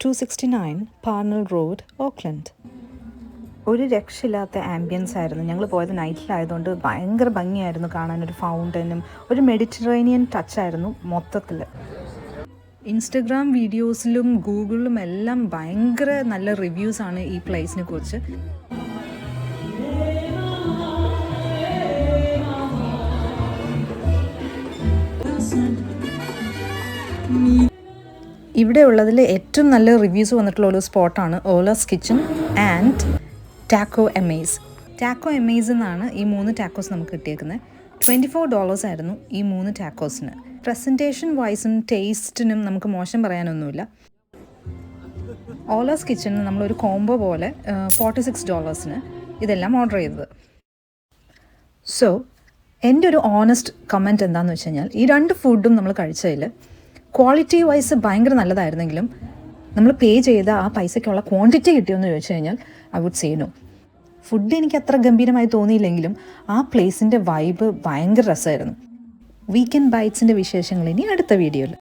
269 Parnell road, Auckland. ഒരു രക്ഷയില്ലാത്ത ambience ആയിരുന്നു. ഞങ്ങൾ പോയത് നൈറ്റിലായതുകൊണ്ട് ഭയങ്കര ഭംഗിയായിരുന്നു കാണാനൊരു ഫൗണ്ടനും ഒരു മെഡിറ്ററേനിയൻ ടച്ചായിരുന്നു മൊത്തത്തിൽ. ഇൻസ്റ്റഗ്രാം വീഡിയോസിലും ഗൂഗിളിലും എല്ലാം ഭയങ്കര നല്ല റിവ്യൂസാണ് ഈ പ്ലേസിനെ കുറിച്ച്. ഇവിടെ ഉള്ളതിൽ ഏറ്റവും നല്ല റിവ്യൂസ് വന്നിട്ടുള്ള ഒരു സ്പോട്ടാണ് ഓലാസ് കിച്ചൺ ആൻഡ് ടാക്കോ എമേസ്. ടാക്കോ എമേസ് എന്നാണ് ഈ 3 ടാക്കോസ് നമുക്ക് കിട്ടിയേക്കുന്നത്. $24 ആയിരുന്നു ഈ 3 ടാക്കോസിന്. പ്രസൻറ്റേഷൻ വൈസും ടേസ്റ്റിനും നമുക്ക് മോശം പറയാനൊന്നുമില്ല. ഓലാസ് കിച്ചണിന് നമ്മളൊരു കോംബോ പോലെ $46 ഇതെല്ലാം ഓർഡർ ചെയ്തത്. സോ എൻ്റെ ഒരു ഓണസ്റ്റ് കമൻറ്റ് എന്താണെന്ന് വെച്ച് കഴിഞ്ഞാൽ, ഈ 2 ഫുഡും നമ്മൾ കഴിച്ചതിൽ ക്വാളിറ്റി വൈസ് ഭയങ്കര നല്ലതായിരുന്നെങ്കിലും നമ്മൾ പേ ചെയ്ത ആ പൈസയ്ക്കുള്ള ക്വാണ്ടിറ്റി കിട്ടിയെന്ന് ചോദിച്ചു കഴിഞ്ഞാൽ I would say no. Food എനിക്ക് അത്ര ഗംഭീരമായി തോന്നിയില്ലെങ്കിലും ആ പ്ലേസിൻ്റെ വൈബ് ഭയങ്കര രസമായിരുന്നു. വീക്കെൻഡ് ബൈറ്റ്സിൻ്റെ വിശേഷങ്ങൾ ഇനി അടുത്ത വീഡിയോയിൽ.